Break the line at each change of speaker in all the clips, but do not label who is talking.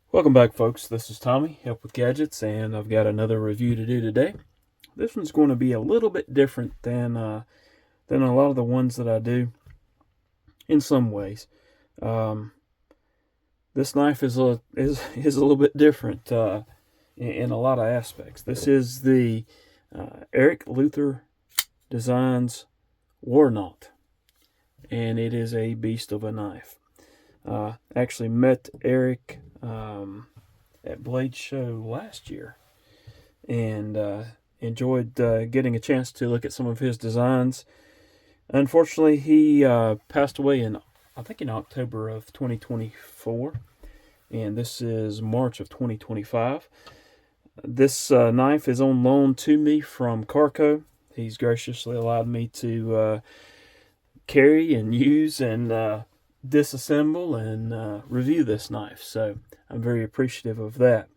Welcome back, folks. This is Tommy, Help with Gadgets, and I've got another review to do today. This one's going to be a little bit different than a lot of the ones that I do in some ways. This knife is a little bit different in a lot of aspects. This is the Eric Luther Designs Warnaught, and it is a beast of a knife. Actually met Eric at Blade Show last year, and enjoyed getting a chance to look at some of his designs. Unfortunately, he passed away in October of 2024, and this is March of 2025. This knife is on loan to me from Karco. He's graciously allowed me to carry and use and disassemble and review this knife, so I'm very appreciative of that.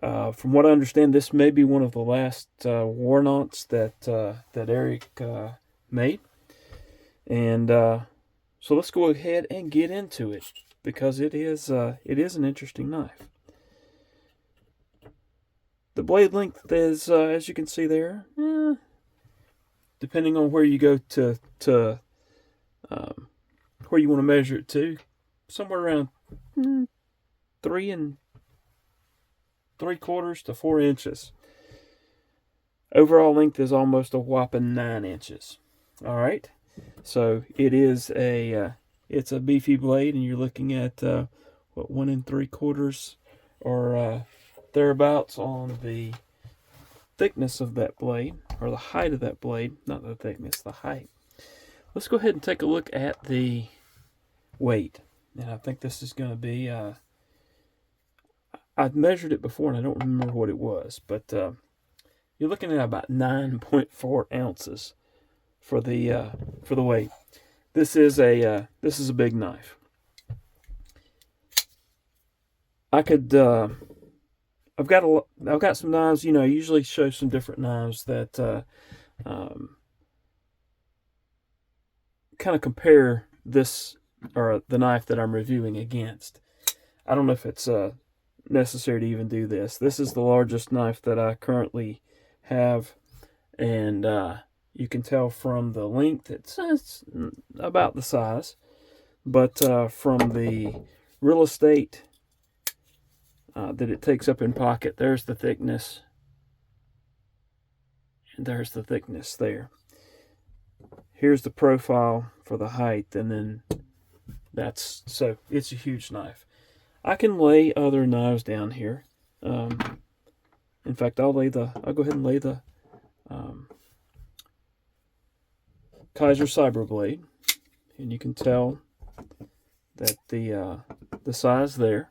From what I understand, this may be one of the last Warnaughts that Eric made, and so let's go ahead and get into it, because it is an interesting knife. The blade length is, as you can see there, depending on where you go to where you want to measure it to, somewhere around 3 3/4 to 4 inches. Overall length is almost a whopping 9 inches. All right, so it is it's a beefy blade, and you're looking at 1 3/4 or thereabouts on the thickness of that blade, or the height of that blade, not the thickness, the height. Let's go ahead and take a look at the weight, and I think this is going to be I've measured it before and I don't remember what it was, but you're looking at about 9.4 ounces for the weight. This is a big knife. I could I've got some knives. I usually show some different knives that kind of compare this, or the knife that I'm reviewing, against. I don't know if it's necessary to even do this. This is the largest knife that I currently have, and you can tell from the length it's about the size, but from the real estate that it takes up in pocket, there's the thickness, and there's the thickness there. Here's the profile for the height, and then it's a huge knife. I can lay other knives down here. In fact, I'll go ahead and lay the Kaiser Cyber blade, and you can tell that the size there.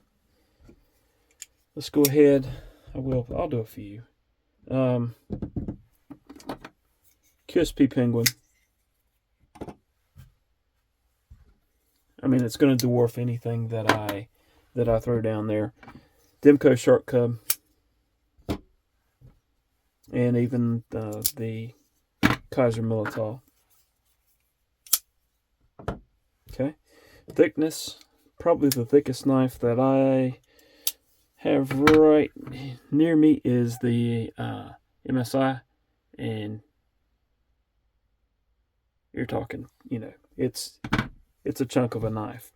Let's go ahead. I'll do a few. QSP Penguin. I mean, it's going to dwarf anything that I throw down there. Demko Shark Cub, and even the Kaiser Militao. Okay, thickness, probably the thickest knife that I have right near me is the MSI, and you're talking, it's a chunk of a knife.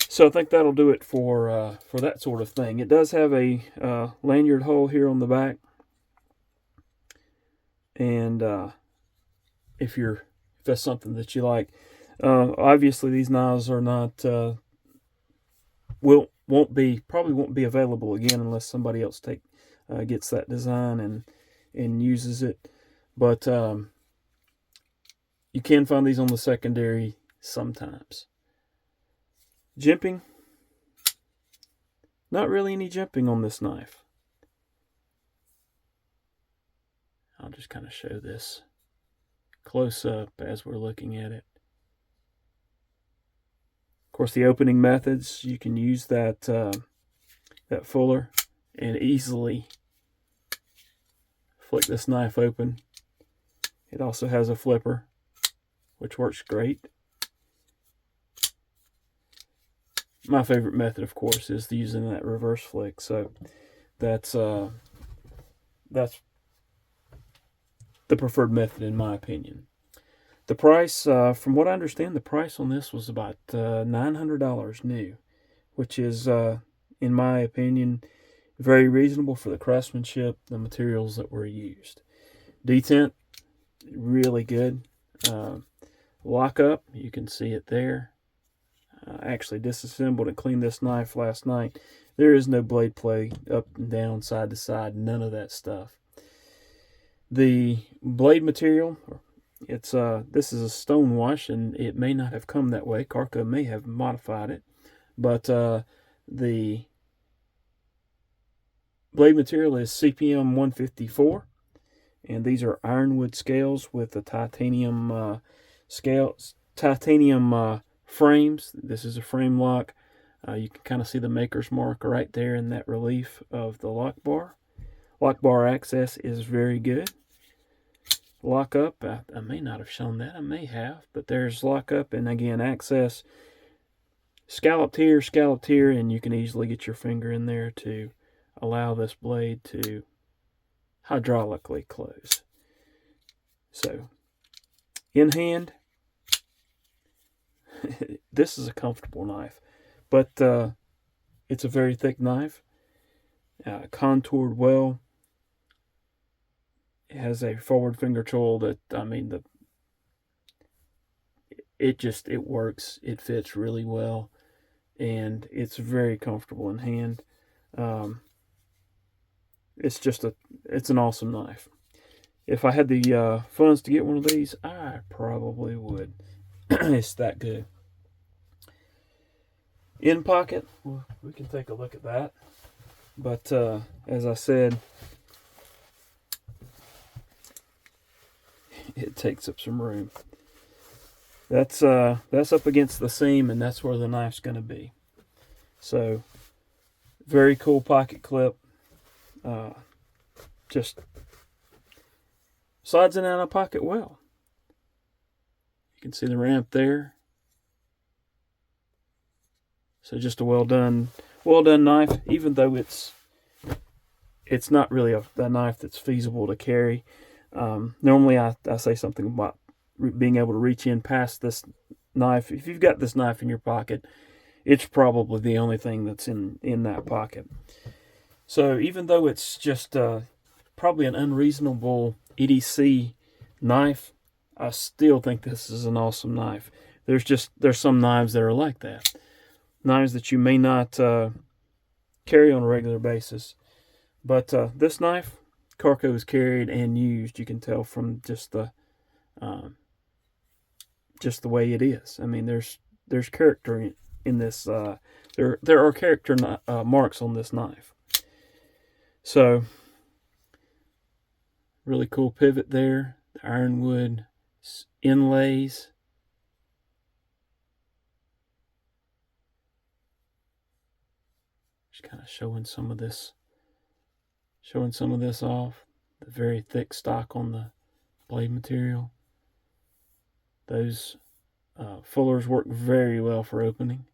So I think that'll do it for that sort of thing. It does have a lanyard hole here on the back, and if that's something that you like, obviously these knives are not probably won't be available again unless somebody else gets that design and uses it. But you can find these on the secondary sometimes. Jimping, not really any jimping on this knife. I'll just kind of show this close up as we're looking at it. Of course, the opening methods, you can use that fuller and easily flick this knife open. It also has a flipper, which works great. my favorite method, of course, is using that reverse flick. So that's the preferred method in my opinion. The price, from what I understand, the price on this was about $900 new, which is, in my opinion, very reasonable for the craftsmanship, the materials that were used. Detent, really good. Lockup, you can see it there. I actually disassembled and cleaned this knife last night. There is no blade play up and down, side to side, none of that stuff. The blade material, this is a stone wash, and it may not have come that way. Karco may have modified it, but the blade material is CPM 154, and these are ironwood scales with the titanium frames. This is a frame lock. You can kind of see the maker's mark right there in that relief of the lock bar. Lock bar access is very good. Lock up, I may not have shown that, I may have, but there's lock up, and again access, scalloped here, and you can easily get your finger in there to allow this blade to hydraulically close. So in hand, this is a comfortable knife, but it's a very thick knife, contoured well. It has a forward finger choil that, I mean, it works. It fits really well, and it's very comfortable in hand. It's an awesome knife. If I had the funds to get one of these, I probably would. It's that good. In pocket, well, we can take a look at that. But as I said, it takes up some room. That's up against the seam, and that's where the knife's going to be. So, very cool pocket clip. Just slides in and out of pocket well. You can see the ramp there. So just a well done knife, even though it's not really a knife that's feasible to carry. Normally I say something about being able to reach in past this knife. If you've got this knife in your pocket, it's probably the only thing that's in that pocket. So even though it's just probably an unreasonable EDC knife, I still think this is an awesome knife. There's some knives that are like that. Knives that you may not carry on a regular basis. But this knife, Karco is carried and used. You can tell from just the way it is. I mean, there's character in this. There are character marks on this knife. So, really cool pivot there. The ironwood inlays. Just kind of showing some of this off. The very thick stock on the blade material. Those fullers work very well for opening.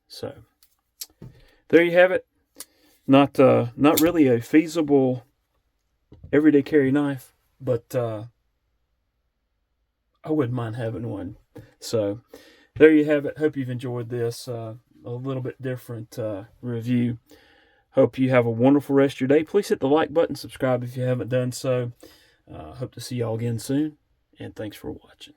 So there you have it. Not really a feasible everyday carry knife, but I wouldn't mind having one. So there you have it. Hope you've enjoyed this a little bit different review. Hope you have a wonderful rest of your day. Please hit the like button, subscribe if you haven't done so. Hope to see y'all again soon, and thanks for watching.